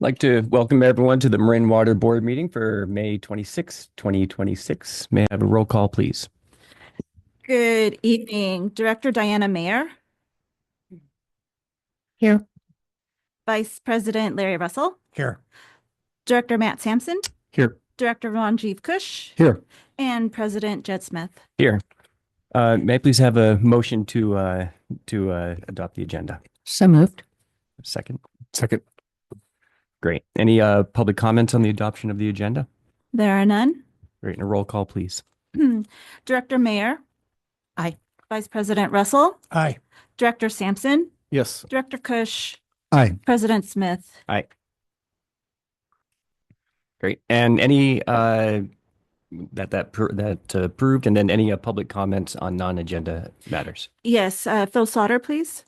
Like to welcome everyone to the Marin Water Board meeting for May 26, 2026. May I have a roll call, please? Good evening, Director Diana Mayer, Here. Vice President Larry Russell, Here. Director Matt Sampson, Here. Director Ranjiv Kush, Here. and President Jed Smith. Here. May I please have a motion to adopt the agenda? So moved. Second. Second. Great. Any public comments on the adoption of the agenda? There are none. Great. And a roll call, please. Director Mayer. Aye. Vice President Russell, Aye. Director Sampson, Yes. Director Kush, Aye. President Smith. Aye. Great. And any that approved, and then any public comments on non-agenda matters? Yes, Phil Sauter, please.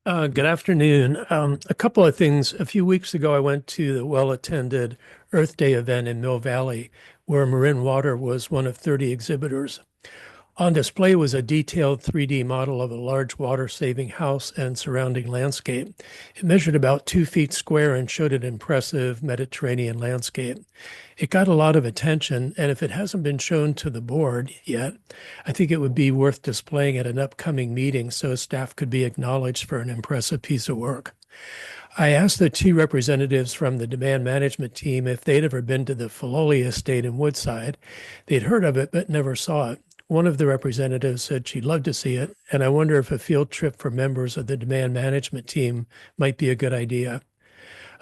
Good afternoon. A couple of things. A few weeks ago, I went to the well-attended Earth Day event in Mill Valley, where Marin Water was one of 30 exhibitors. On display was a detailed 3D model of a large water-saving house and surrounding landscape. It measured about 2 feet square and showed an impressive Mediterranean landscape. It got a lot of attention, and if it hasn't been shown to the board yet, I think it would be worth displaying at an upcoming meeting so staff could be acknowledged for an impressive piece of work. I asked the two representatives from the demand management team if they'd ever been to the Filoli estate in Woodside. They'd heard of it, but never saw it. One of the representatives said she'd love to see it, and I wonder if a field trip for members of the demand management team might be a good idea.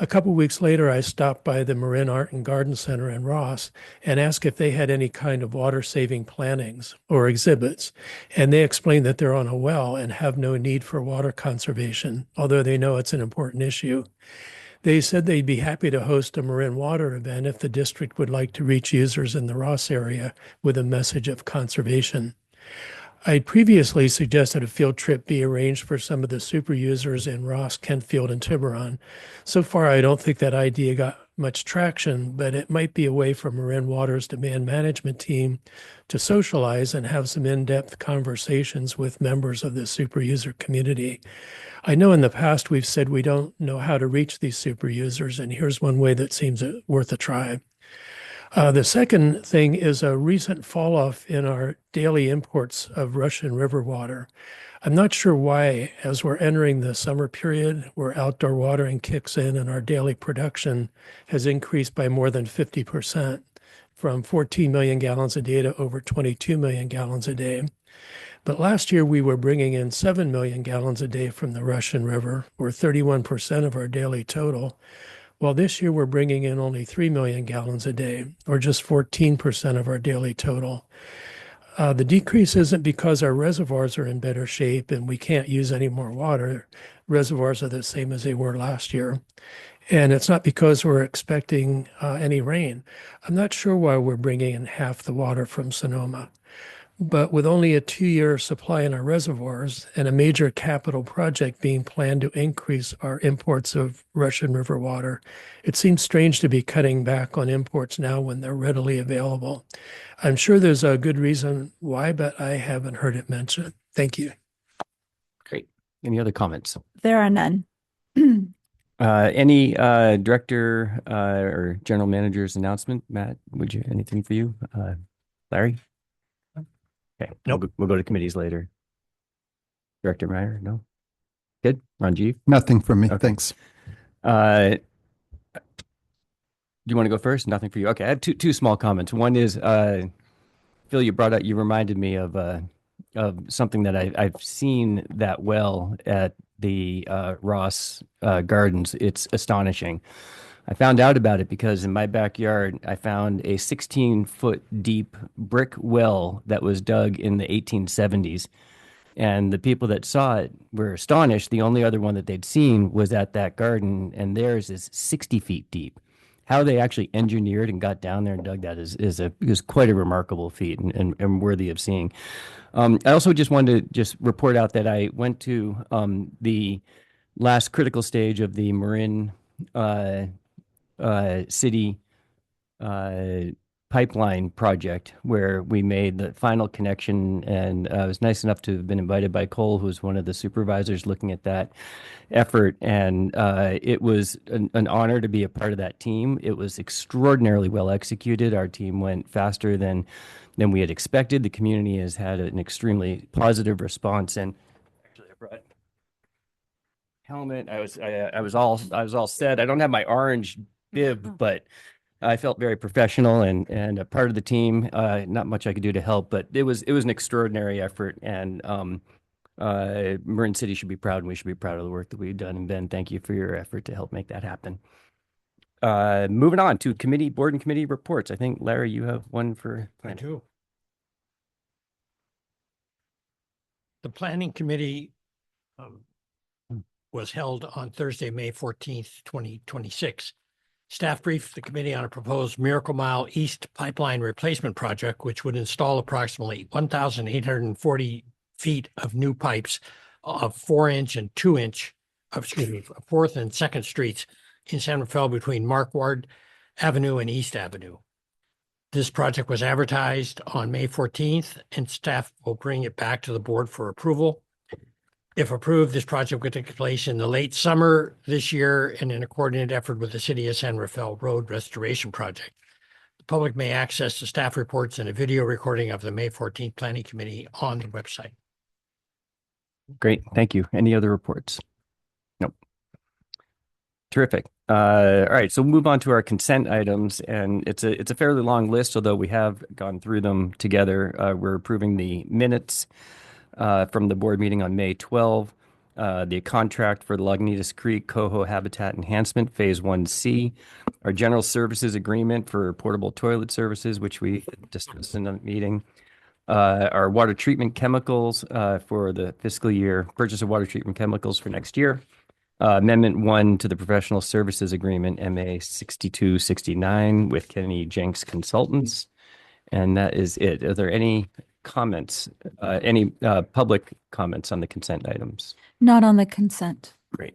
A couple weeks later, I stopped by the Marin Art and Garden Center in Ross and asked if they had any kind of water-saving plantings or exhibits, and they explained that they're on a well and have no need for water conservation, although they know it's an important issue. They said they'd be happy to host a Marin Water event if the district would like to reach users in the Ross area with a message of conservation. I previously suggested a field trip be arranged for some of the super users in Ross, Kentfield, and Tiburon. So far, I don't think that idea got much traction, but it might be a way for Marin Water's demand management team to socialize and have some in-depth conversations with members of the super user community. I know in the past we've said we don't know how to reach these super users, and here's one way that seems worth a try. The second thing is a recent fall off in our daily imports of Russian River water. I'm not sure why, as we're entering the summer period where outdoor watering kicks in and our daily production has increased by more than 50%, from 14 million gallons a day to over 22 million gallons a day. But last year we were bringing in 7 million gallons a day from the Russian River, or 31% of our daily total. Well, this year we're bringing in only 3 million gallons a day, or just 14% of our daily total. The decrease isn't because our reservoirs are in better shape and we can't use any more water. Reservoirs are the same as they were last year. And it's not because we're expecting any rain. I'm not sure why we're bringing in half the water from Sonoma. But with only a 2-year supply in our reservoirs and a major capital project being planned to increase our imports of Russian River water, it seems strange to be cutting back on imports now when they're readily available. I'm sure there's a good reason why, but I haven't heard it mentioned. Thank you. Great. Any other comments? There are none. Any director or general manager's announcement? Matt, anything for you? Larry? Okay, Nope. We'll go to committees later. Director Meyer, no? Good. Ranjiv? Nothing from me. Okay. Thanks. Do you want to go first? Nothing for you. Okay, I have two small comments. One is, Phil, you reminded me of something that I've seen that well at the Ross Gardens. It's astonishing. I found out about it because in my backyard, I found a 16-foot deep brick well that was dug in the 1870s. And the people that saw it were astonished. The only other one that they'd seen was at that garden, and theirs is 60 feet deep. How they actually engineered and got down there and dug that is quite a remarkable feat and worthy of seeing. I also just wanted to just report out that I went to the last critical stage of the Marin City pipeline project where we made the final connection, and I was nice enough to have been invited by Cole, who's one of the supervisors looking at that effort, and it was an honor to be a part of that team. It was extraordinarily well executed. Our team went faster than we had expected. The community has had an extremely positive response, and actually I brought helmet. I was all set. I don't have my orange bib, but I felt very professional and a part of the team. Not much I could do to help, but it was an extraordinary effort, and Marin City should be proud, and we should be proud of the work that we've done. And Ben, thank you for your effort to help make that happen. Moving on to board and committee reports. I think Larry, you have one for. I do. The planning committee was held on Thursday, May 14th, 2026. Staff briefed the committee on a proposed Miracle Mile East pipeline replacement project, which would install approximately 1,840 feet of new pipes of 4-inch and 2-inch, excuse me, 4th and 2nd Streets in San Rafael between Marquard Avenue and East Avenue. This project was advertised on May 14th, and staff will bring it back to the board for approval. If approved, this project would take place in the late summer this year and in a coordinated effort with the City of San Rafael Road Restoration Project. The public may access the staff reports and a video recording of the May 14th Planning Committee on the website. Great, thank you. Any other reports? Nope. Terrific. All right, so we'll move on to our consent items, and it's a fairly long list, although we have gone through them together. We're approving the minutes from the board meeting on May 12, the contract for the Lagunitas Creek Coho Habitat Enhancement Phase 1C, our general services agreement for portable toilet services, which we discussed in the meeting, our water treatment chemicals for the fiscal year, purchase of water treatment chemicals for next year, Amendment 1 to the professional services agreement, MA 6269 with Kenny Jenks Consultants, and that is it. Are there any comments, any public comments on the consent items? Not on the consent. Great.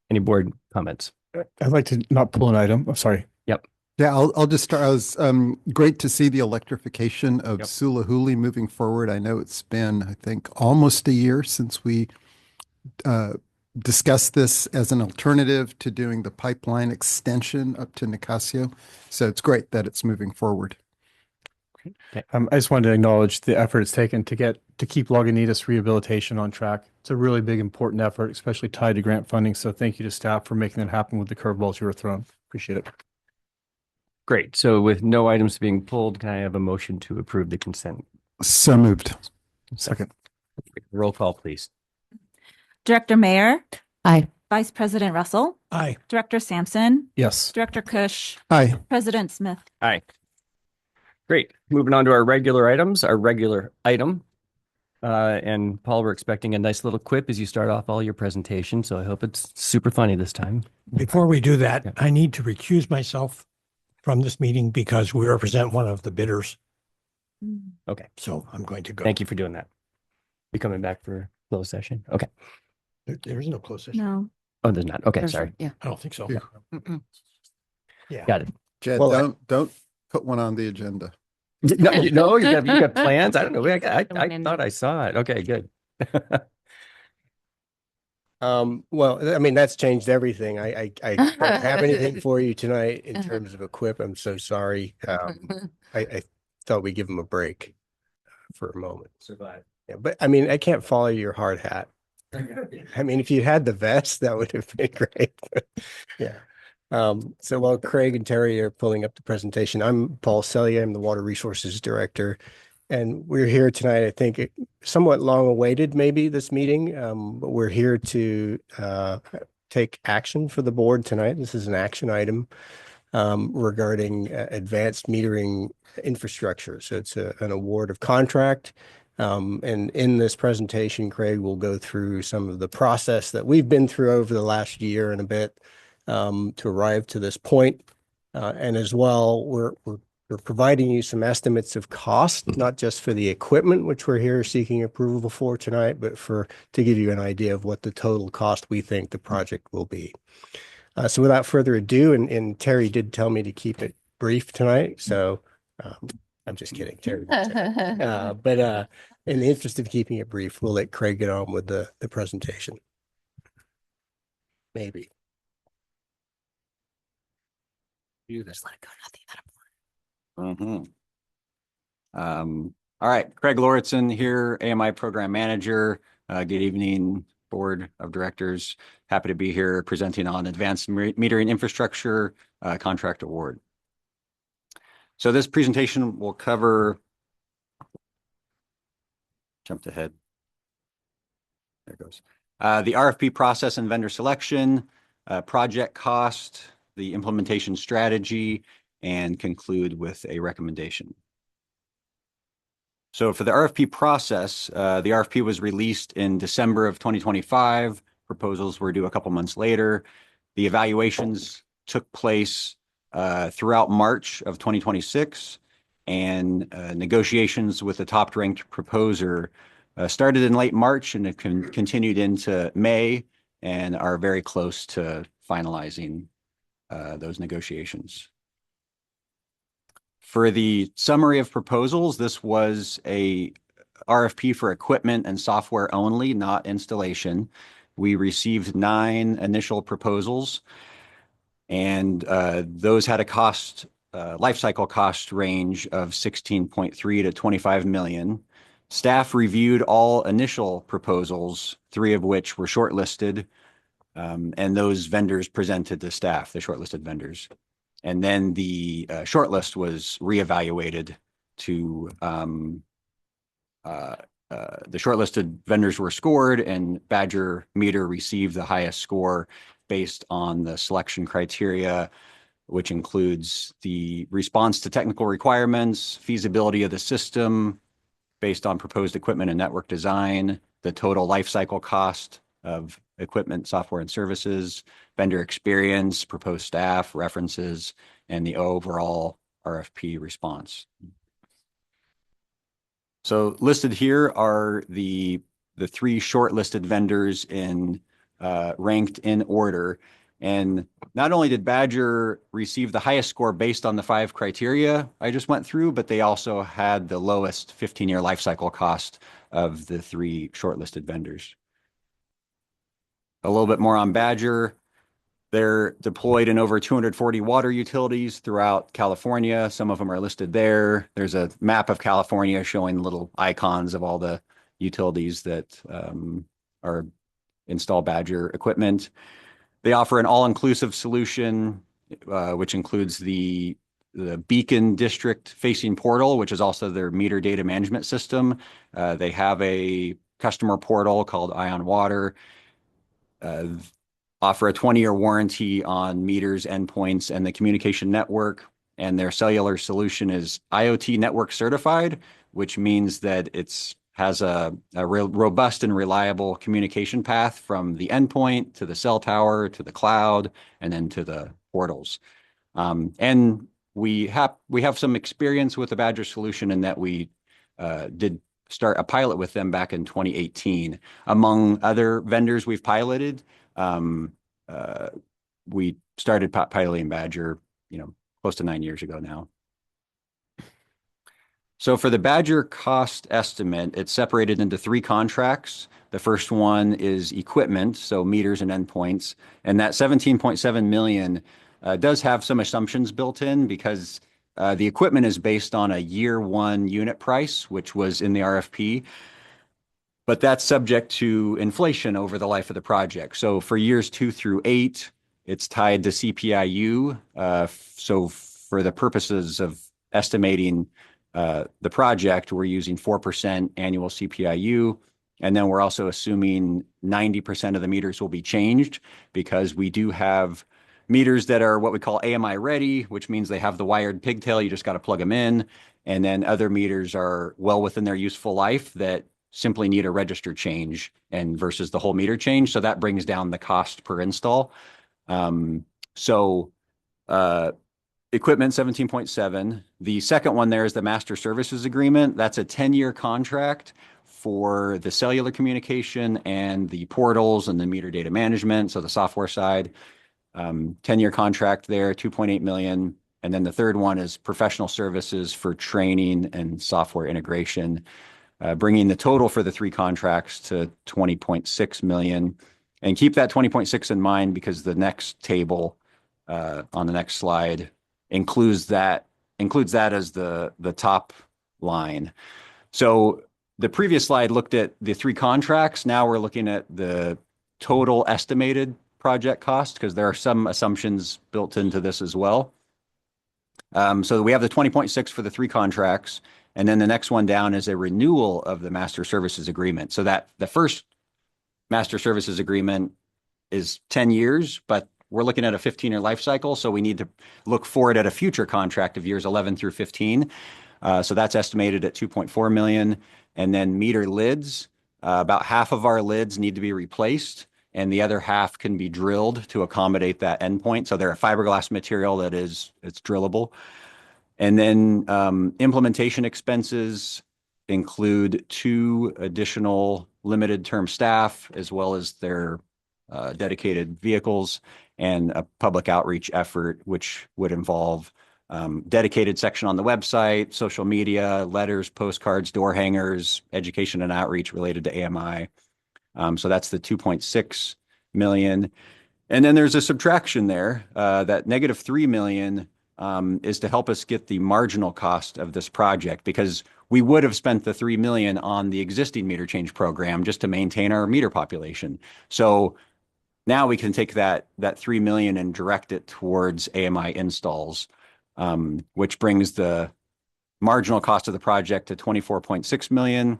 Any board comments? I'd like to not pull an item. I'm sorry. Yeah, I'll just start. I was great to see the electrification of Yep. Sulahuli moving forward. I know it's been, I think, almost a year since we discussed this as an alternative to doing the pipeline extension up to Nicasio. So it's great that it's moving forward. I just wanted to acknowledge the effort it's taken to keep Lagunitas rehabilitation on track. It's a really big, important effort, especially tied to grant funding. So thank you to staff for making that happen with the curveballs you were thrown. Appreciate it. Great. So with no items being pulled, can I have a motion to approve the consent? So moved. Second. Roll call, please. Director Mayer, Aye. Vice President Russell, Aye. Director Sampson, Yes. Director Kush, Aye. President Smith. Aye. Great. Moving on to our regular items, our regular item. And Paul, we're expecting a nice little quip as you start off all your presentation. So I hope it's super funny this time. Before we do that, Yeah. I need to recuse myself from this meeting because we represent one of the bidders. Okay. So I'm going to go. Thank you for doing that. You coming back for closed session? Okay. There is no closed session. No. Oh, there's not. Okay, There's- sorry. Yeah. I don't think so. Yeah. Mm-mm. Yeah. Got it. Jed, Well, don't put one on the agenda. No, you got plans? I don't know. I Coming in. thought I saw it. Okay, good. Well, I mean, that's changed everything. I don't have anything for you tonight in terms of a quip. I'm so sorry. I thought we'd give them a break for a moment. Survive. Yeah, but I mean, I can't follow your hard hat. I mean, if you had the vest, that would have been great. Yeah. So while Craig and Terry are pulling up the presentation, I'm Paul Celia. I'm the Water Resources Director. And we're here tonight, I think, somewhat long awaited, maybe this meeting, but we're here to take action for the board tonight. This is an action item regarding advanced metering infrastructure. So it's an award of contract. And in this presentation, Craig will go through some of the process that we've been through over the last year and a bit to arrive to this point. And as well, we're providing you some estimates of cost, not just for the equipment, which we're here seeking approval for tonight, but to give you an idea of what the total cost we think the project will be. So without further ado, and Terry did tell me to keep it brief tonight, so I'm just kidding, Terry. But in the interest of keeping it brief, we'll let Craig get on with the presentation. Maybe. Just let it go. Nothing that important. All right, Craig Lauritsen here, AMI Program Manager. Good evening, Board of Directors. Happy to be here presenting on Advanced Metering Infrastructure Contract Award. So this presentation will cover, jumped ahead. There it goes. The RFP process and vendor selection, project cost, the implementation strategy, and conclude with a recommendation. So for the RFP process, the RFP was released in December of 2025. Proposals were due a couple months later. The evaluations took place throughout March of 2026, and negotiations with the top-ranked proposer started in late March and it continued into May and are very close to finalizing those negotiations. For the summary of proposals, this was a RFP for equipment and software only, not installation. We received 9 initial proposals, and those had a cost, lifecycle cost range of 16.3 to 25 million. Staff reviewed all initial proposals, 3 of which were shortlisted, and those vendors presented to staff, the shortlisted vendors. And then the shortlist was reevaluated to the shortlisted vendors were scored, and Badger Meter received the highest score based on the selection criteria, which includes the response to technical requirements, feasibility of the system based on proposed equipment and network design, the total life cycle cost of equipment, software, and services, vendor experience, proposed staff, references, and the overall RFP response. So listed here are the 3 shortlisted vendors in ranked in order. And not only did Badger receive the highest score based on the 5 criteria I just went through, but they also had the lowest 15-year life cycle cost of the 3 shortlisted vendors. A little bit more on Badger. They're deployed in over 240 water utilities throughout California. Some of them are listed there. There's a map of California showing little icons of all the utilities that are install Badger equipment. They offer an all-inclusive solution, which includes the Beacon District facing portal, which is also their meter data management system. They have a customer portal called Ion Water. Offer a 20-year warranty on meters, endpoints, and the communication network. And their cellular solution is IoT network certified, which means that it has a robust and reliable communication path from the endpoint to the cell tower to the cloud and then to the portals. And we have some experience with the Badger solution in that we did start a pilot with them back in 2018. Among other vendors we've piloted, we started piloting Badger, close to 9 years ago now. So for the Badger cost estimate, it's separated into 3 contracts. The first one is equipment, so meters and endpoints, and that 17.7 million does have some assumptions built in because the equipment is based on a year 1 unit price, which was in the RFP, but that's subject to inflation over the life of the project. So for years 2 through 8, it's tied to CPIU. So for the purposes of estimating the project, we're using 4% annual CPIU. And then we're also assuming 90% of the meters will be changed because we do have meters that are what we call AMI ready, which means they have the wired pigtail. You just got to plug them in. And then other meters are well within their useful life that simply need a register change and versus the whole meter change. So that brings down the cost per install. Equipment 17.7. The second one there is the master services agreement. That's a 10-year contract for the cellular communication and the portals and the meter data management. So the software side, 10-year contract there, 2.8 million. And then the third one is professional services for training and software integration, bringing the total for the three contracts to 20.6 million. And keep that 20.6 in mind because the next table on the next slide includes that as the top line. So the previous slide looked at the three contracts. Now we're looking at the total estimated project cost because there are some assumptions built into this as well. So we have the 20.6 for the three contracts, and then the next one down is a renewal of the master services agreement. So that the first master services agreement is 10 years, but we're looking at a 15-year life cycle. So we need to look forward at a future contract of years 11 through 15. So that's estimated at 2.4 million. And then meter lids, about half of our lids need to be replaced, and the other half can be drilled to accommodate that endpoint. So they're a fiberglass material it's drillable. And then implementation expenses include 2 additional limited term staff, as well as their dedicated vehicles, and a public outreach effort, which would involve dedicated section on the website, social media, letters, postcards, door hangers, education and outreach related to AMI. So that's the 2.6 million. And then there's a subtraction there. That negative 3 million is to help us get the marginal cost of this project, because we would have spent the 3 million on the existing meter change program just to maintain our meter population. So now we can take that 3 million and direct it towards AMI installs, which brings the marginal cost of the project to 24.6 million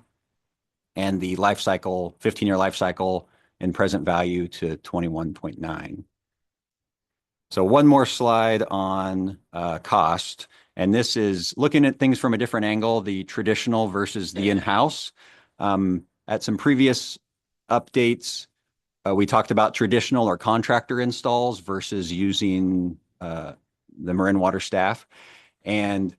and the life cycle, 15-year life cycle in present value to 21.9. So one more slide on cost. And this is looking at things from a different angle, the traditional versus the in-house. At some previous updates, we talked about traditional or contractor installs versus using the Marin Water staff. And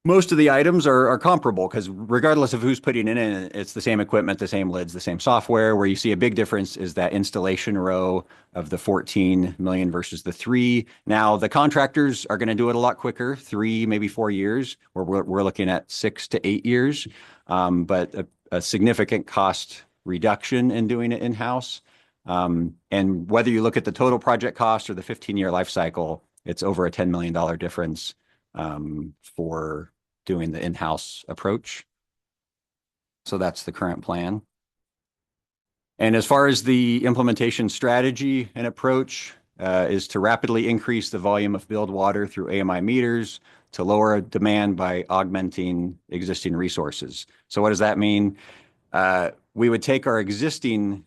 most of the items are comparable because regardless of who's putting it in, it's the same equipment, the same lids, the same software. Where you see a big difference is that installation row of the 14 million versus the 3. Now, the contractors are going to do it a lot quicker, 3, maybe 4 years, where we're looking at 6 to 8 years, but a significant cost reduction in doing it in-house. And whether you look at the total project cost or the 15-year life cycle, it's over a $10 million difference for doing the in-house approach. So that's the current plan. And as far as the implementation strategy and approach is to rapidly increase the volume of billed water through AMI meters, to lower demand by augmenting existing resources. So what does that mean? We would take our existing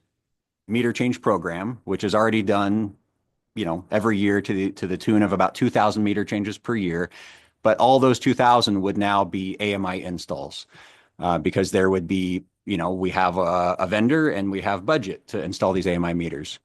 meter change program, which is already done, every year to the tune of about 2,000 meter changes per year. But all those 2,000 would now be AMI installs because there would be, we have a vendor and we have budget to install these AMI meters.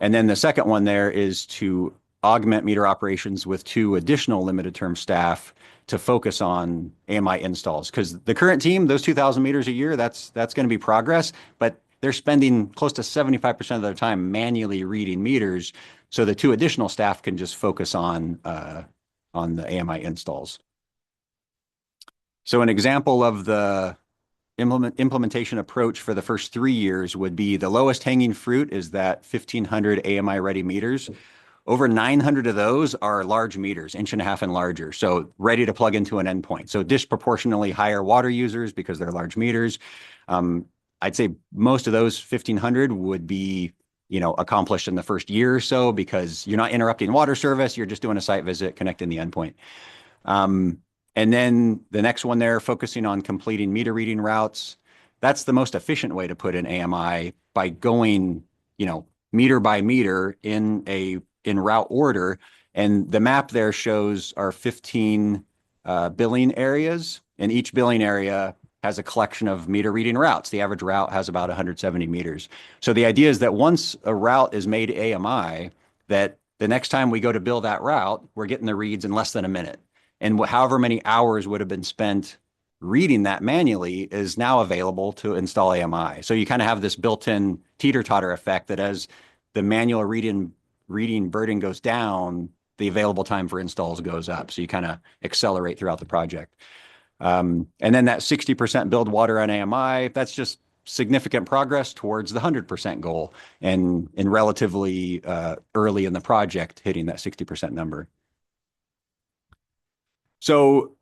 And then the second one there is to augment meter operations with 2 additional limited term staff to focus on AMI installs. Because the current team, those 2,000 meters a year, that's going to be progress, but they're spending close to 75% of their time manually reading meters. So the 2 additional staff can just focus on the AMI installs. So an example of the implementation approach for the first 3 years would be the lowest hanging fruit is that 1,500 AMI ready meters. Over 900 of those are large meters, 1.5 inches and larger. So ready to plug into an endpoint. So disproportionately higher water users because they're large meters. I'd say most of those 1,500 would be accomplished in the first year or so because you're not interrupting water service. You're just doing a site visit, connecting the endpoint. And then the next one there, focusing on completing meter reading routes. That's the most efficient way to put in AMI by going, meter by meter in route order. And the map there shows our 15 billing areas, and each billing area has a collection of meter reading routes. The average route has about 170 meters. So the idea is that once a route is made AMI, that the next time we go to bill that route, we're getting the reads in less than a minute. And however many hours would have been spent reading that manually is now available to install AMI. So you kind of have this built-in teeter-totter effect that as the manual reading burden goes down, the available time for installs goes up. So you kind of accelerate throughout the project. And then that 60% build water on AMI, that's just significant progress towards the 100% goal and relatively early in the project hitting that 60% number. So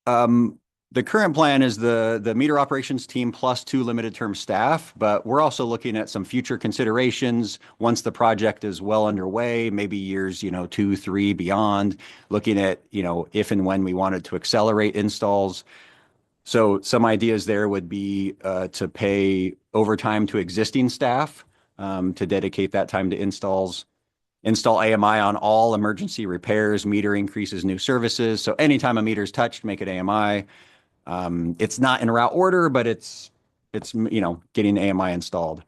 the current plan is the meter operations team plus 2 limited term staff, but we're also looking at some future considerations once the project is well underway, maybe years, 2, 3 beyond, looking at, if and when we wanted to accelerate installs. So some ideas there would be to pay overtime to existing staff to dedicate that time to installs. Install AMI on all emergency repairs, meter increases, new services. So anytime a meter is touched, make it AMI. It's not in route order, but it's getting AMI installed.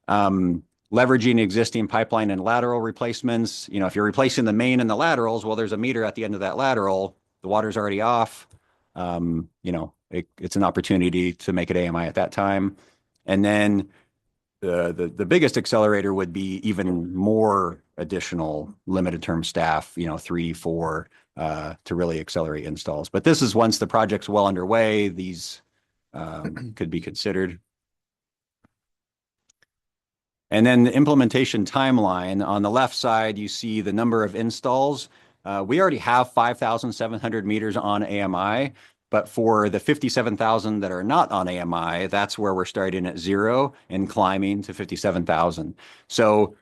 Leveraging existing pipeline and lateral replacements. If you're replacing the main and the laterals, well, there's a meter at the end of that lateral. The water's already off. It's an opportunity to make it AMI at that time. And then the biggest accelerator would be even more additional limited term staff, 3, 4, to really accelerate installs. But this is once the project's well underway, these could be considered. And then the implementation timeline. On the left side, you see the number of installs. We already have 5,700 meters on AMI. But for the 57,000 that are not on AMI, that's where we're starting at 0 and climbing to 57,000. So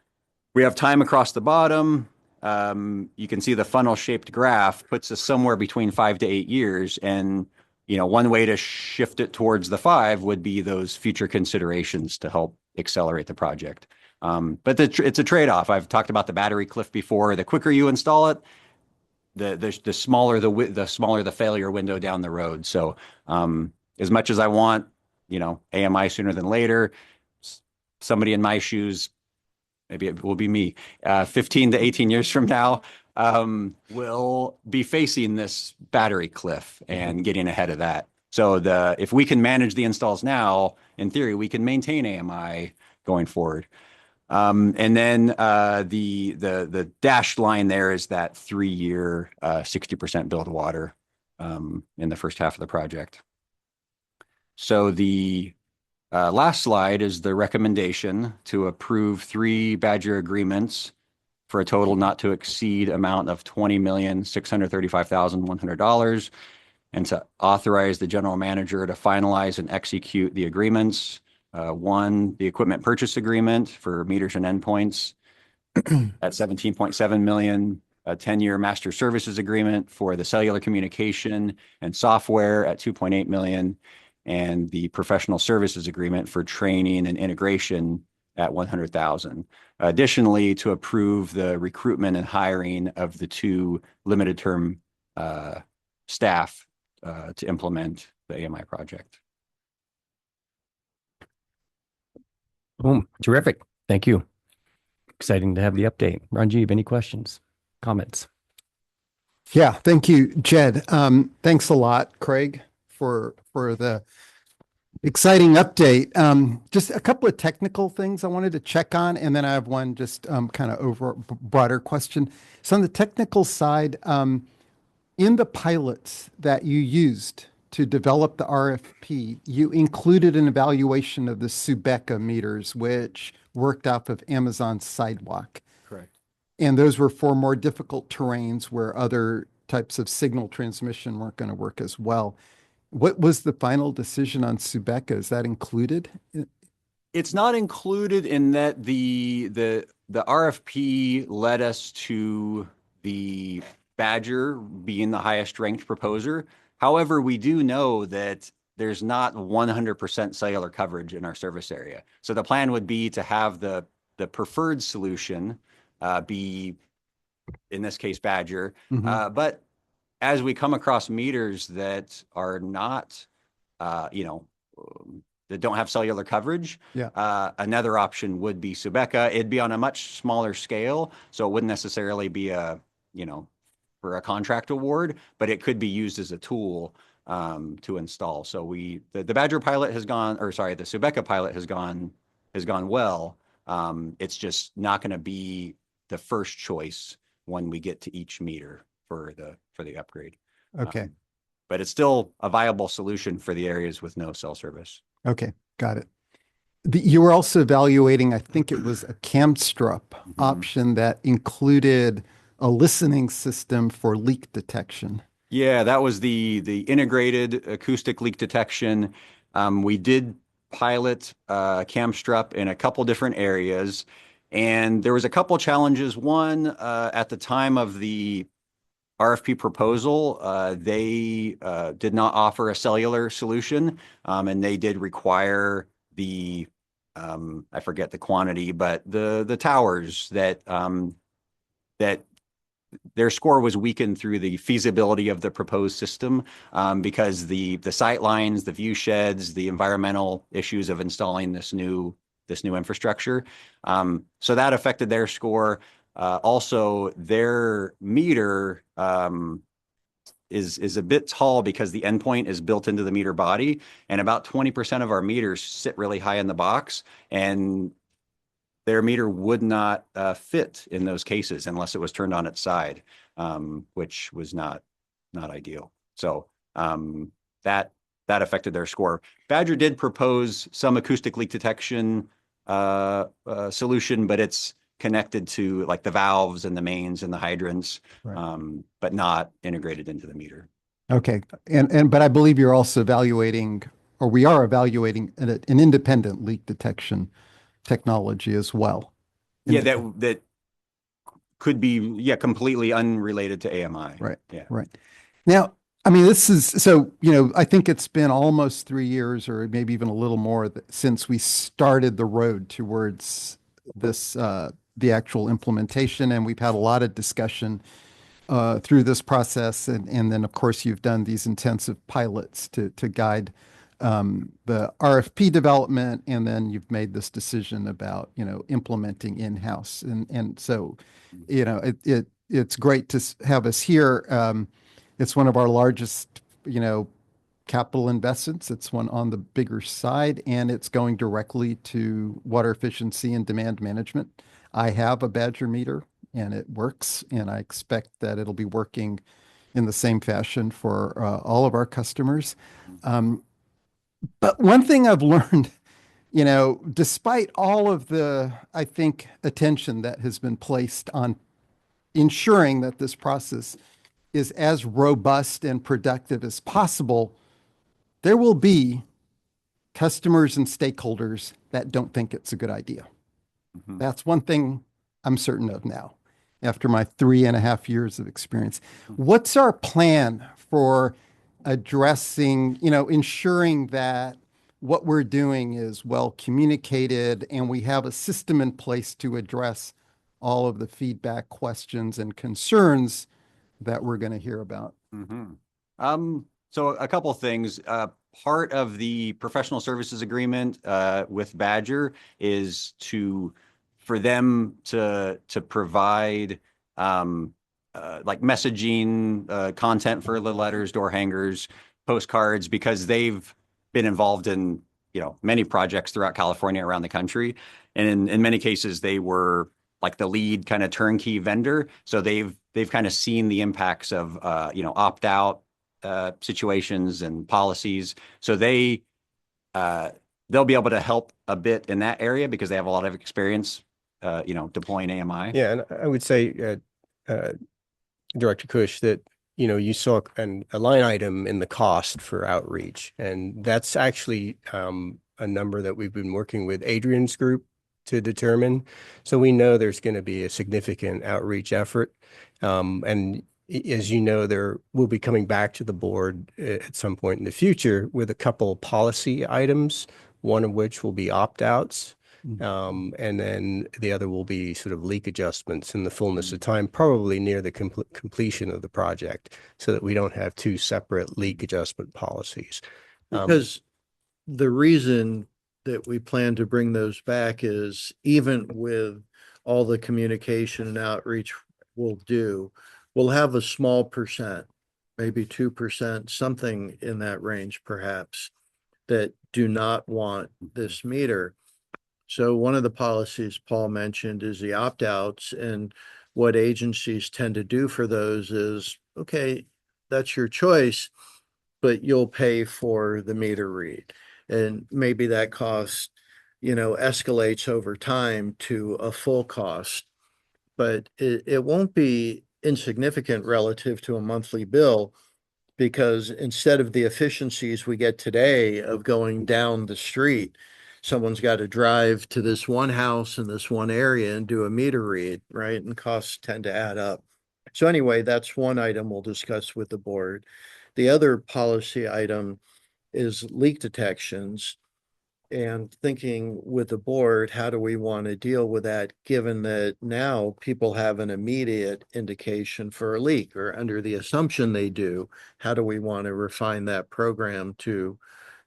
we have time across the bottom. You can see the funnel-shaped graph puts us somewhere between 5 to 8 years. And, one way to shift it towards the 5 would be those future considerations to help accelerate the project. But it's a trade-off. I've talked about the battery cliff before. The quicker you install it, the smaller the failure window down the road. So as much as I want, AMI sooner than later, somebody in my shoes, maybe it will be me, 15 to 18 years from now, will be facing this battery cliff and getting ahead of that. So if we can manage the installs now, in theory, we can maintain AMI going forward. And then the dashed line there is that 3-year 60% build water in the first half of the project. So the last slide is the recommendation to approve 3 Badger agreements for a total not to exceed amount of $20,635,100, and to authorize the general manager to finalize and execute the agreements. 1, the equipment purchase agreement for meters and endpoints at $17.7 million, a 10-year master services agreement for the cellular communication and software at $2.8 million, and the professional services agreement for training and integration at $100,000. Additionally, to approve the recruitment and hiring of the 2 limited term staff to implement the AMI project. Boom. Terrific. Thank you. Exciting to have the update. Ranjiv, any questions, comments? Yeah, thank you, Jed. Thanks a lot, Craig, for the exciting update. Just a couple of technical things I wanted to check on, and then I have one just kind of over broader question. So on the technical side, in the pilots that you used to develop the RFP, you included an evaluation of the Subeca meters, which worked off of Amazon Sidewalk. Correct. And those were for more difficult terrains where other types of signal transmission weren't going to work as well. What was the final decision on Subeca? Is that included? It's not included in that the RFP led us to the Badger being the highest ranked proposer. However, we do know that there's not 100% cellular coverage in our service area. So the plan would be to have the preferred solution be, in this case, Badger. But as we come across meters that are not, that don't have cellular coverage, another option would be Subeca. It'd be on a much smaller scale, so it wouldn't necessarily be for a contract award, but it could be used as a tool to install. So the Badger pilot has gone, or sorry, the Subeca pilot has gone well. It's just not going to be the first choice when we get to each meter for the upgrade. Okay. But it's still a viable solution for the areas with no cell service. Okay. Got it. You were also evaluating, I think it was a Camstrup option that included a listening system for leak detection. Yeah, that was the integrated acoustic leak detection. We did pilot Camstrup in a couple different areas, and there was a couple challenges. One, at the time of the RFP proposal, they did not offer a cellular solution, and they did require the I forget the quantity, but the towers that that their score was weakened through the feasibility of the proposed system, because the sight lines, the view sheds, the environmental issues of installing this new infrastructure. So that affected their score. Also, their meter is a bit tall because the endpoint is built into the meter body, and about 20% of our meters sit really high in the box, and their meter would not fit in those cases unless it was turned on its side, which was not ideal. So that affected their score. Badger did propose some acoustic leak detection solution, but it's connected to like the valves and the mains and the hydrants, Right. but not integrated into the meter. Okay. But I believe you're also evaluating, or we are evaluating an independent leak detection technology as well. Yeah, that could be, completely unrelated to AMI. Right. Yeah. Right. Now, I mean, this is, so, I think it's been almost 3 years or maybe even a little more since we started the road towards this, the actual implementation. And we've had a lot of discussion through this process. And then, of course, you've done these intensive pilots to guide the RFP development. And then you've made this decision about, implementing in-house. And so, it's great to have us here. It's one of our largest, capital investments. It's one on the bigger side, and it's going directly to water efficiency and demand management. I have a Badger meter, and it works, and I expect that it'll be working in the same fashion for all of our customers. But one thing I've learned, despite all of the, I think, attention that has been placed on ensuring that this process is as robust and productive as possible, there will be customers and stakeholders that don't think it's a good idea. That's one thing I'm certain of now, after my 3.5 years of experience. What's our plan for addressing, ensuring that what we're doing is well communicated and we have a system in place to address all of the feedback, questions, and concerns that we're going to hear about? So a couple of things. Part of the professional services agreement with Badger is for them to provide like messaging content for the letters, door hangers, postcards, because they've been involved in many projects throughout California, around the country, and in many cases they were like the lead kind of turnkey vendor. So they've kind of seen the impacts of opt-out situations and policies. So they'll be able to help a bit in that area because they have a lot of experience deploying AMI. Yeah, and I would say, Director Cush, that you saw a line item in the cost for outreach, and that's actually a number that we've been working with Adrian's group to determine. So we know there's going to be a significant outreach effort, and as you know, there will be coming back to the board at some point in the future with a couple policy items, one of which will be opt-outs. And then the other will be sort of leak adjustments in the fullness of time, probably near the completion of the project, so that we don't have two separate leak adjustment policies. Because the reason that we plan to bring those back is, even with all the communication and outreach we'll have a small percent, maybe 2%, something in that range perhaps, that do not want this meter. So one of the policies Paul mentioned is the opt-outs, and what agencies tend to do for those is, okay, that's your choice, but you'll pay for the meter read. And maybe that cost, escalates over time to a full cost, but it won't be insignificant relative to a monthly bill, because instead of the efficiencies we get today of going down the street, someone's got to drive to this one house in this one area and do a meter read, right? And costs tend to add up. So anyway, that's one item we'll discuss with the board. The other policy item is leak detections, and thinking with the board, how do we want to deal with that, given that now people have an immediate indication for a leak, or under the assumption they do, how do we want to refine that program to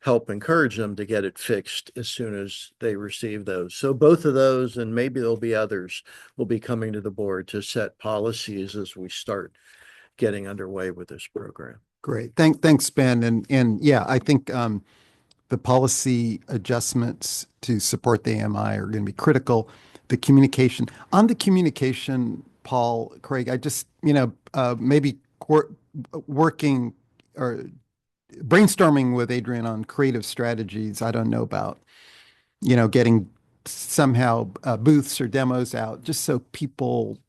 help encourage them to get it fixed as soon as they receive those? So both of those, and maybe there'll be others, will be coming to the board to set policies as we start getting underway with this program. Great. Thanks, Ben. And yeah, I think the policy adjustments to support the AMI are going to be critical. The communication, Paul, Craig, I just, maybe working or brainstorming with Adrian on creative strategies. I don't know about, getting somehow booths or demos out just so people,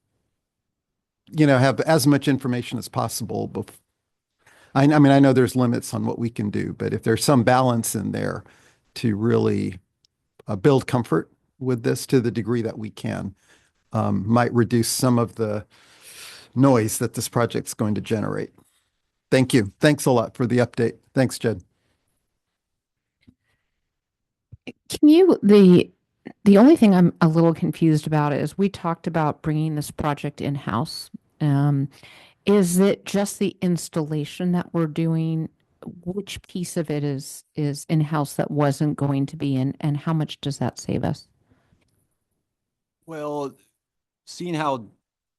have as much information as possible before. I mean, I know there's limits on what we can do, but if there's some balance in there to really build comfort with this to the degree that we can, might reduce some of the noise that this project's going to generate. Thank you. Thanks a lot for the update. Thanks, Jed. The only thing I'm a little confused about is we talked about bringing this project in-house. Is it just the installation that we're doing? Which piece of it is in-house that wasn't going to be in, and how much does that save us? Well, seeing how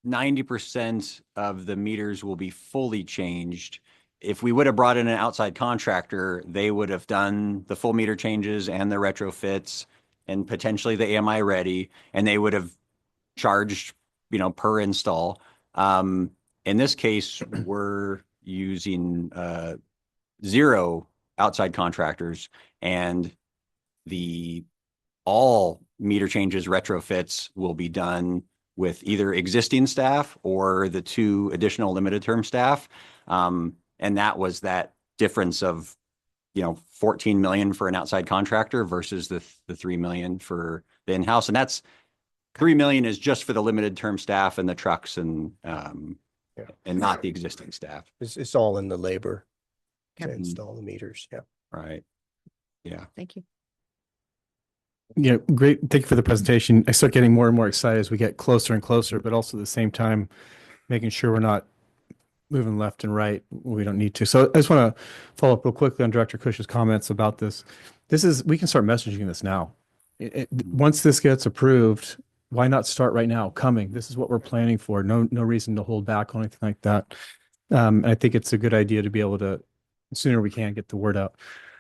90% of the meters will be fully changed, if we would have brought in an outside contractor, they would have done the full meter changes and the retrofits and potentially the AMI ready, and they would have charged, per install. In this case, we're using 0 outside contractors, and all meter changes, retrofits will be done with either existing staff or the 2 additional limited term staff. And that was that difference of, 14 million for an outside contractor versus the 3 million for the in-house. And that's 3 million is just for the limited term staff and the trucks and not the existing staff. It's all in the labor to Okay. install the meters. Yeah. Right. Yeah. Thank you. Yeah, great. Thank you for the presentation. I start getting more and more excited as we get closer and closer, but also at the same time, making sure we're not moving left and right when we don't need to. So I just want to follow up real quickly on Director Cush's comments about this. We can start messaging this now. Once this gets approved, why not start right now? This is what we're planning for. No reason to hold back on anything like that. I think it's a good idea to be able to, sooner we can, get the word out.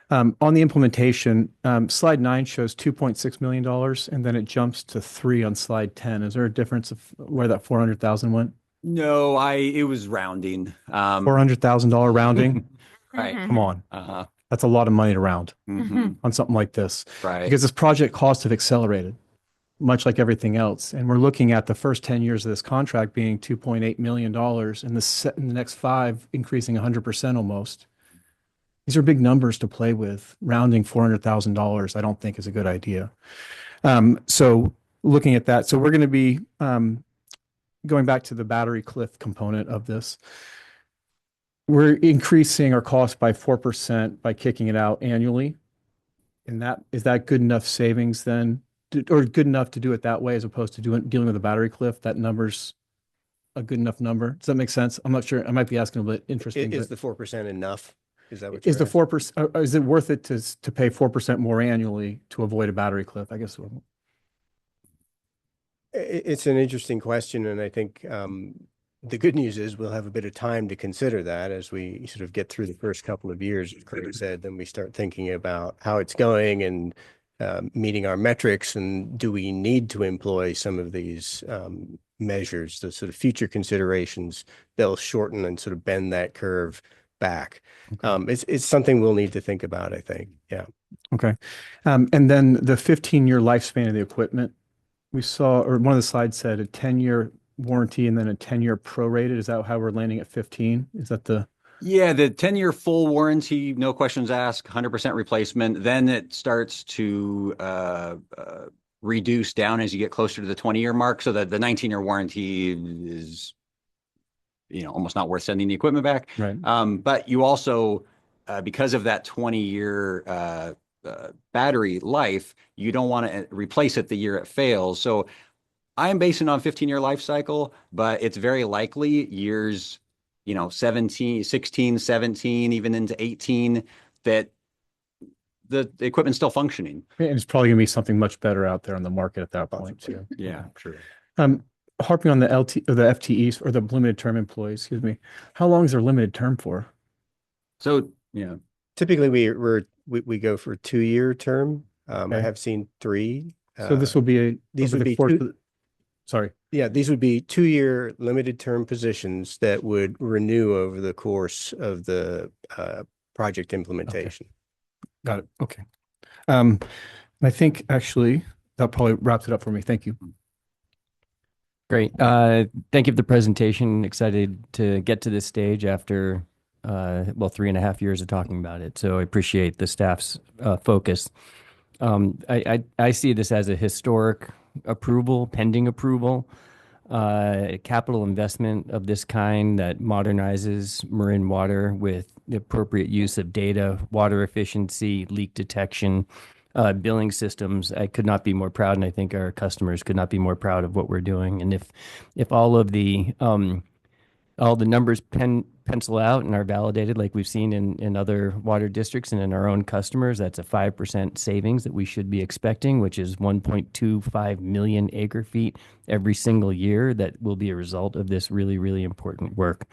On the implementation, slide 9 shows $2.6 million, and then it jumps to 3 on slide 10. Is there a difference of where that 400,000 went? No, it was rounding. $400,000 rounding? Right. Come on. Uh-huh. That's a lot of money to round Mhm. on something like this. Right. Because this project costs have accelerated, much like everything else. And we're looking at the first 10 years of this contract being $2.8 million, and the next 5 increasing 100% almost. These are big numbers to play with. Rounding $400,000, I don't think is a good idea. So looking at that, so we're going to be going back to the battery cliff component of this. We're increasing our cost by 4% by kicking it out annually. And is that good enough savings then, or good enough to do it that way as opposed to dealing with a battery cliff? That number's a good enough number. Does that make sense? I'm not sure. I might be asking a bit interesting. Is the 4% enough? Is that what Is the you're 4%, is it worth it to pay 4% more annually to avoid a battery cliff? I guess. It's an interesting question, and I think the good news is we'll have a bit of time to consider that as we sort of get through the first couple of years, as Craig said, then we start thinking about how it's going and meeting our metrics, and do we need to employ some of these measures, the sort of future considerations that'll shorten and sort of bend that curve back. It's something we'll need to think about, I think. Yeah. Okay. And then the 15-year lifespan of the equipment, we saw, or one of the slides said a 10-year warranty and then a 10-year prorated. Is that how we're landing at 15? Is that the? Yeah, the 10-year full warranty, no questions asked, 100% replacement. Then it starts to reduce down as you get closer to the 20-year mark. So that the 19-year warranty is, almost not worth sending the equipment back. Right. But you also, because of that 20-year battery life, you don't want to replace it the year it fails. So I'm basing on 15-year life cycle, but it's very likely years 17, 16, 17, even into 18, that the equipment's still functioning. And it's probably going to be something much better out there on the market at that point too. Yeah, sure. Harping on the FTEs or the limited term employees, excuse me. How long is their limited term for? So, yeah. Typically we go for a 2-year term. Okay. I have seen 3. So this will be these would be sorry. Yeah, these would be 2-year limited term positions that would renew over the course of the project implementation. Got it. Okay. I think actually that probably wraps it up for me. Thank you. Great. Thank you for the presentation. Excited to get to this stage after, 3.5 years of talking about it. So I appreciate the staff's focus. I see this as a historic approval, pending approval, capital investment of this kind that modernizes Marin Water with the appropriate use of data, water efficiency, leak detection, billing systems. I could not be more proud, and I think our customers could not be more proud of what we're doing. And if all the numbers pencil out and are validated, like we've seen in other water districts and in our own customers, that's a 5% savings that we should be expecting, which is 1.25 million acre feet every single year that will be a result of this really, really important work.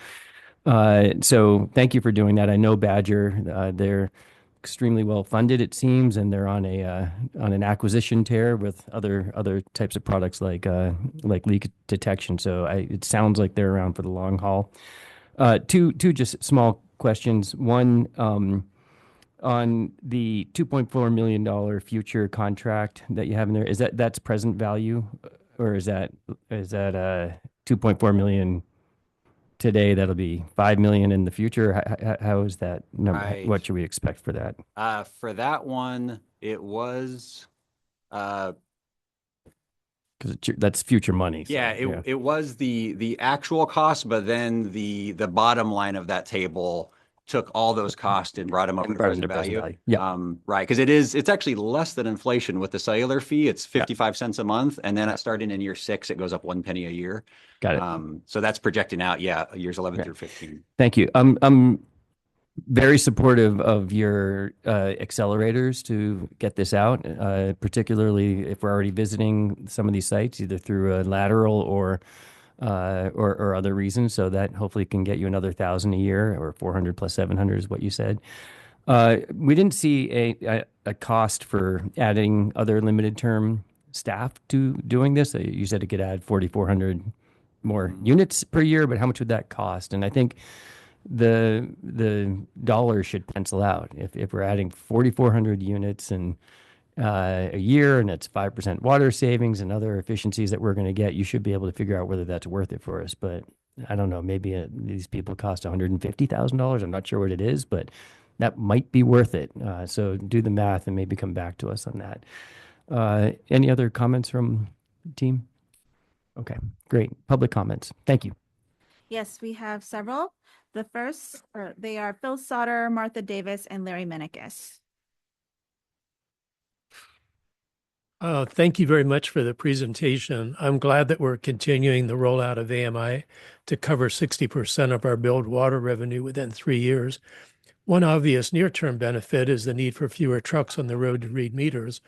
So thank you for doing that. I know Badger, they're extremely well funded, it seems, and they're on an acquisition tear with other types of products like leak detection. So it sounds like they're around for the long haul. Two just small questions. One, on the $2.4 million future contract that you have in there, that's present value, or is that 2.4 million today? That'll be 5 million in the future. How is that number? Right. What should we expect for that? For that one, it was Because that's future money. So, yeah, it was the actual cost, but then the bottom line of that table took all those costs and brought them up to present value. Yeah. Right. Because it's actually less than inflation with the cellular fee. It's 55 cents a month. And then starting in year 6, it goes up 1 penny a year. Got it. So that's projecting out, years 11 through 15. Thank you. I'm very supportive of your accelerators to get this out, particularly if we're already visiting some of these sites, either through a lateral or other reasons. So that hopefully can get you another 1,000 a year, or 400 plus 700 is what you said. We didn't see a cost for adding other limited term staff to doing this. You said it could add 4,400 more units per year, but how much would that cost? And I think the dollar should pencil out. If we're adding 4,400 units and a year, and it's 5% water savings and other efficiencies that we're going to get, you should be able to figure out whether that's worth it for us. But I don't know, maybe these people cost $150,000. I'm not sure what it is, but that might be worth it. So do the math and maybe come back to us on that. Any other comments from the team? Okay, great. Public comments. Thank you. Yes, we have several. The first, they are Phil Sauter, Martha Davis, and Larry Menikis. Thank you very much for the presentation. I'm glad that we're continuing the rollout of AMI to cover 60% of our billed water revenue within 3 years. One obvious near-term benefit is the need for fewer trucks on the road to read meters.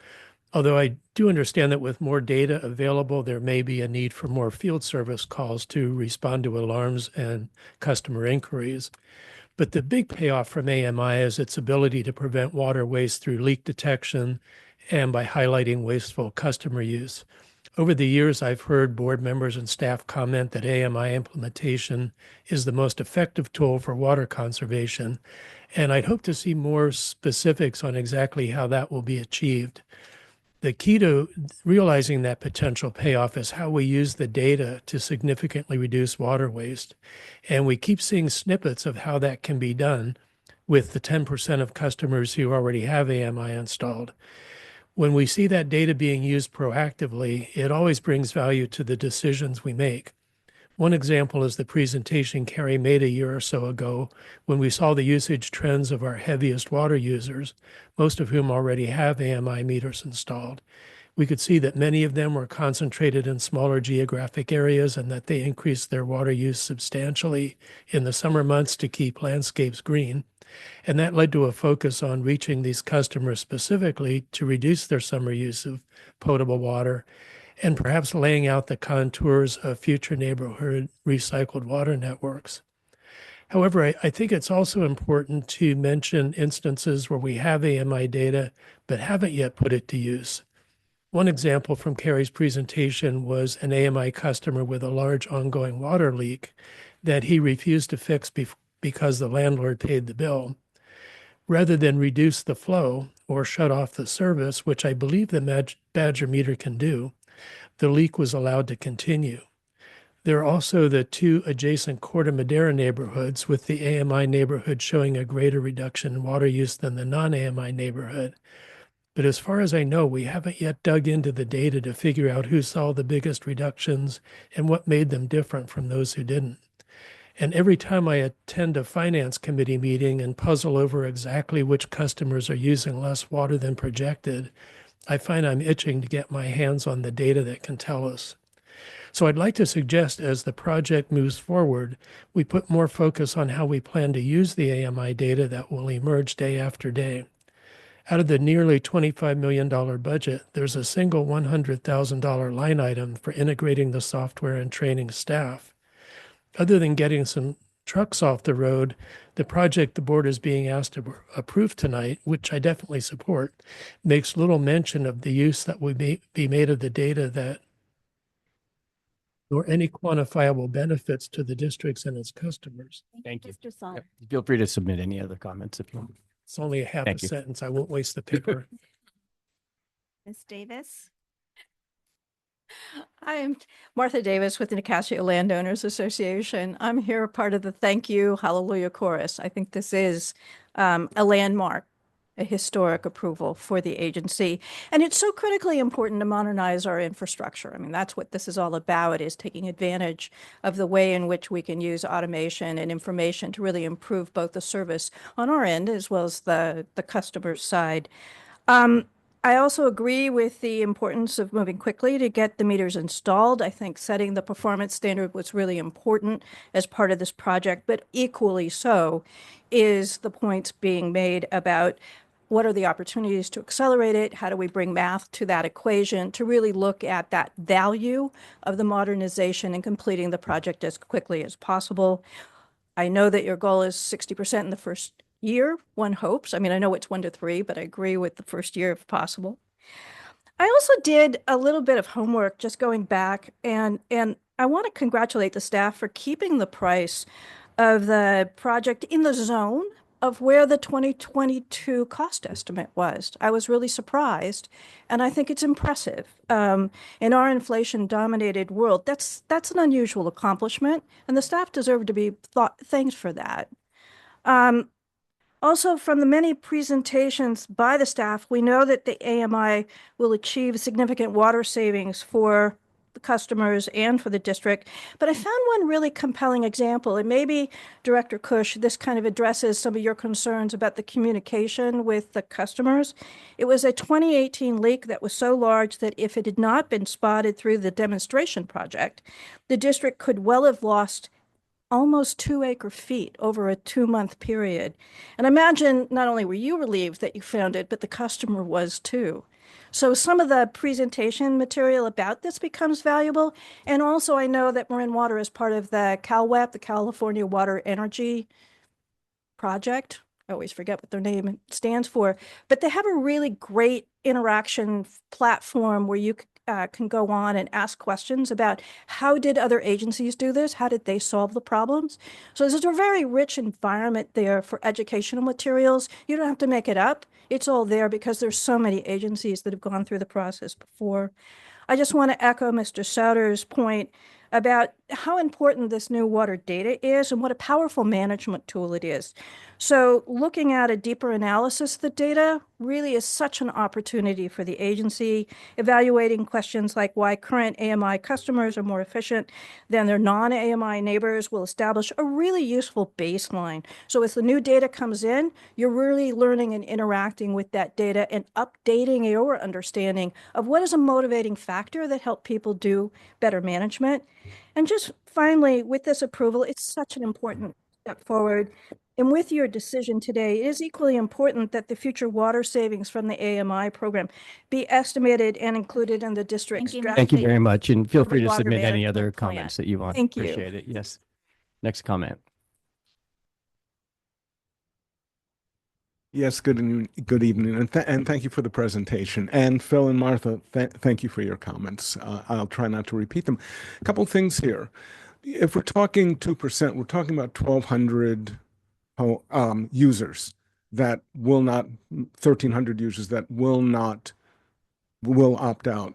Although I do understand that with more data available, there may be a need for more field service calls to respond to alarms and customer inquiries. But the big payoff from AMI is its ability to prevent water waste through leak detection and by highlighting wasteful customer use. Over the years, I've heard board members and staff comment that AMI implementation is the most effective tool for water conservation, and I'd hope to see more specifics on exactly how that will be achieved. The key to realizing that potential payoff is how we use the data to significantly reduce water waste. And we keep seeing snippets of how that can be done with the 10% of customers who already have AMI installed. When we see that data being used proactively, it always brings value to the decisions we make. One example is the presentation Carrie made a year or so ago when we saw the usage trends of our heaviest water users, most of whom already have AMI meters installed. We could see that many of them were concentrated in smaller geographic areas and that they increased their water use substantially in the summer months to keep landscapes green. And that led to a focus on reaching these customers specifically to reduce their summer use of potable water and perhaps laying out the contours of future neighborhood recycled water networks. However, I think it's also important to mention instances where we have AMI data but haven't yet put it to use. One example from Carrie's presentation was an AMI customer with a large ongoing water leak that he refused to fix because the landlord paid the bill. Rather than reduce the flow or shut off the service, which I believe the Badger meter can do, the leak was allowed to continue. There are also the two adjacent Corte Madera neighborhoods, with the AMI neighborhood showing a greater reduction in water use than the non-AMI neighborhood. But as far as I know, we haven't yet dug into the data to figure out who saw the biggest reductions and what made them different from those who didn't. And every time I attend a finance committee meeting and puzzle over exactly which customers are using less water than projected, I find I'm itching to get my hands on the data that can tell us. So I'd like to suggest, as the project moves forward, we put more focus on how we plan to use the AMI data that will emerge day after day. Out of the nearly $25 million budget, there's a single $100,000 line item for integrating the software and training staff. Other than getting some trucks off the road, the project the board is being asked to approve tonight, which I definitely support, makes little mention of the use that would be made of the data that, or any quantifiable benefits to the districts and its customers. Thank you. Mr. Saul. Yep. Feel free to submit any other comments if you want. It's only a half a Thank you. sentence. I won't waste the paper. Ms. Davis. I'm Martha Davis with the Nicasio Landowners Association. I'm here part of the Thank You Hallelujah Chorus. I think this is a landmark, a historic approval for the agency. And it's so critically important to modernize our infrastructure. I mean, that's what this is all about, is taking advantage of the way in which we can use automation and information to really improve both the service on our end as well as the customer side. I also agree with the importance of moving quickly to get the meters installed. I think setting the performance standard was really important as part of this project, but equally so is the points being made about what are the opportunities to accelerate it? How do we bring math to that equation to really look at that value of the modernization and completing the project as quickly as possible? I know that your goal is 60% in the first year, one hopes. I mean, I know it's 1 to 3, but I agree with the first year if possible. I also did a little bit of homework just going back, and I want to congratulate the staff for keeping the price of the project in the zone of where the 2022 cost estimate was. I was really surprised, and I think it's impressive. In our inflation-dominated world, that's an unusual accomplishment, and the staff deserve to be thanked for that. Also, from the many presentations by the staff, we know that the AMI will achieve significant water savings for the customers and for the district. But I found one really compelling example, and maybe Director Cush, this kind of addresses some of your concerns about the communication with the customers. It was a 2018 leak that was so large that if it had not been spotted through the demonstration project, the district could well have lost almost 2 acre-feet over a 2-month period. And imagine not only were you relieved that you found it, but the customer was too. So some of the presentation material about this becomes valuable. And also I know that Marin Water is part of the CalWEP, the California Water Energy Project. I always forget what their name stands for, but they have a really great interaction platform where you can go on and ask questions about how did other agencies do this? How did they solve the problems? So there's a very rich environment there for educational materials. You don't have to make it up. It's all there because there's so many agencies that have gone through the process before. I just want to echo Mr. Souter's point about how important this new water data is and what a powerful management tool it is. So looking at a deeper analysis of the data really is such an opportunity for the agency, evaluating questions like why current AMI customers are more efficient than their non-AMI neighbors will establish a really useful baseline. So as the new data comes in, you're really learning and interacting with that data and updating your understanding of what is a motivating factor that help people do better management. And just finally, with this approval, it's such an important step forward. And with your decision today, it is equally important that the future water savings from the AMI program be estimated and included in the district's draft. Thank you very much. And feel free to Water submit any management other plan. comments that you want. Thank you. Appreciate it. Yes. Next comment. Yes, good evening, and thank you for the presentation. And Phil and Martha, thank you for your comments. I'll try not to repeat them. A couple things here. If we're talking 2%, we're talking about 1,200 users that will not, 1,300 users that will opt out.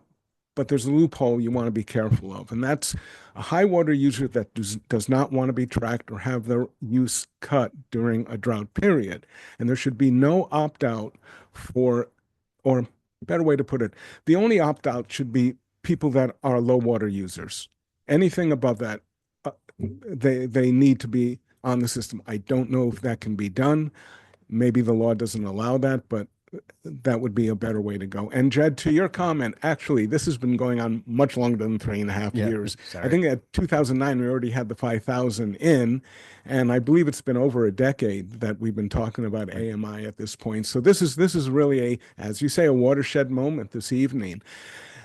But there's a loophole you want to be careful of, and that's a high water user that does not want to be tracked or have their use cut during a drought period. And there should be no opt-out for, or better way to put it, the only opt-out should be people that are low water users. Anything above that, they need to be on the system. I don't know if that can be done. Maybe the law doesn't allow that, but that would be a better way to go. And Jed, to your comment, actually, this has been going on much longer than 3.5 years. I think at 2009, we already had the 5,000 in, and I believe it's been over a decade that we've been talking about AMI at this point. So this is really a, as you say, a watershed moment this evening.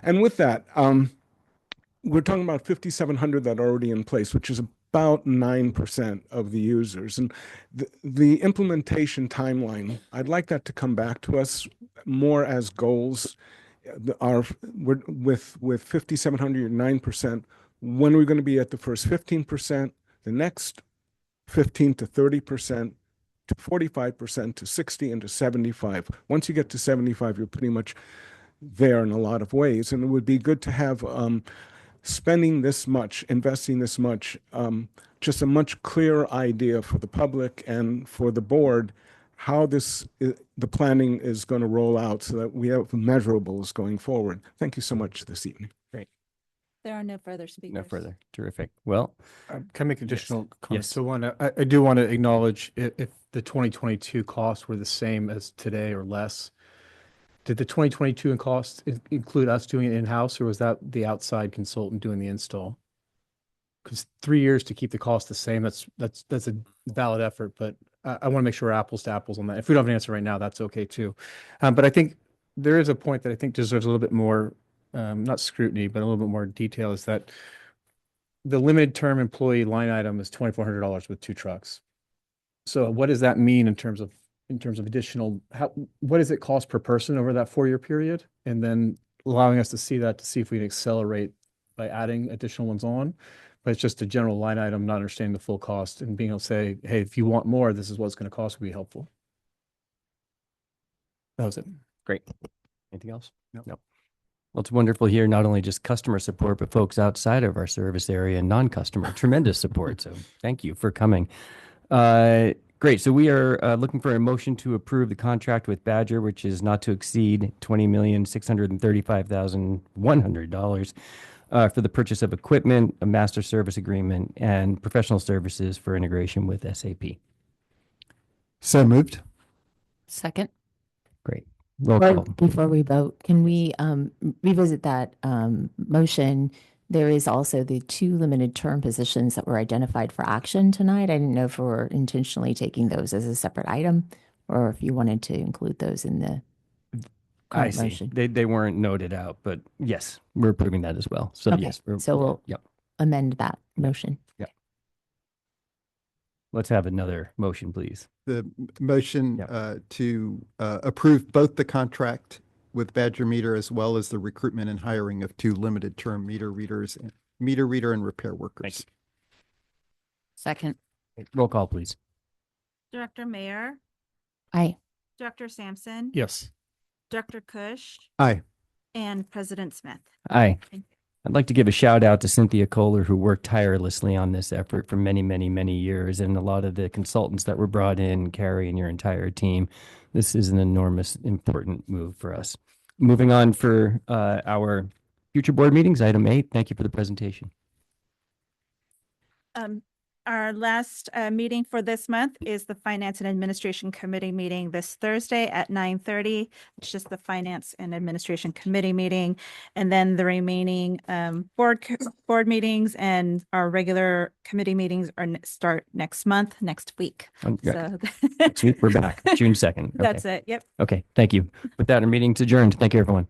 And with that, we're talking about 5,700 that are already in place, which is about 9% of the users. And the implementation timeline, I'd like that to come back to us more as goals. With 5,700, 9%, when are we going to be at the first 15%, the next 15 to 30%, to 45%, to 60, and to 75. Once you get to 75, you're pretty much there in a lot of ways. And it would be good to have spending this much, investing this much, just a much clearer idea for the public and for the board how the planning is going to roll out so that we have measurables going forward. Thank you so much this evening. Great. There are no further speakers. No further. Terrific. Well, can I make additional comments? Yes. So I do want to acknowledge if the 2022 costs were the same as today or less, did the 2022 costs include us doing it in-house, or was that the outside consultant doing the install? Because 3 years to keep the cost the same, that's a valid effort, but I want to make sure we're apples to apples on that. If we don't have an answer right now, that's okay too. But I think there is a point that I think deserves a little bit more, not scrutiny, but a little bit more detail, is that the limited term employee line item is $2,400 with 2 trucks. So what does that mean in terms of additional, what does it cost per person over that 4-year period? And then allowing us to see if we can accelerate by adding additional ones on. But it's just a general line item, not understanding the full cost and being able to say, hey, if you want more, this is what it's going to cost, would be helpful. That was it. great. Anything else? No. Well, it's wonderful here, not only just customer support, but folks outside of our service area and non-customer, tremendous support. So thank you for coming. Great. So we are looking for a motion to approve the contract with Badger, which is not to exceed $20,635,100 for the purchase of equipment, a master service agreement, and professional services for integration with SAP. So moved. Second. Great. Roll call. Before we vote, can we revisit that motion? There is also the 2 limited term positions that were identified for action tonight. I didn't know if we're intentionally taking those as a separate item or if you wanted to include those in the I current see. motion. They weren't noted out, but yes, we're approving that as well. So Okay, yes. so we'll Yep. amend that motion. Let's have another motion, please. The motion Yep. to approve both the contract with Badger Meter, as well as the recruitment and hiring of 2 limited term meter reader and repair workers. Second. Roll call, please. Director Mayer, Aye. Director Sampson, Yes. Director Kush, Aye. and President Smith. Aye. Thank you. I'd like to give a shout out to Cynthia Kohler, who worked tirelessly on this effort for many, many, many years, and a lot of the consultants that were brought in, Carrie and your entire team. This is an enormous, important move for us. Moving on for our future board meetings, item 8. Thank you for the presentation. Our last meeting for this month is the Finance and Administration Committee meeting this Thursday at 9:30. It's just the Finance and Administration Committee meeting. And then the remaining board meetings and our regular committee meetings are start next month, next week. So Next week, we're back, June 2nd. Okay. that's it. Yep. Okay, thank you. With that, our meeting's adjourned. Thank you, everyone.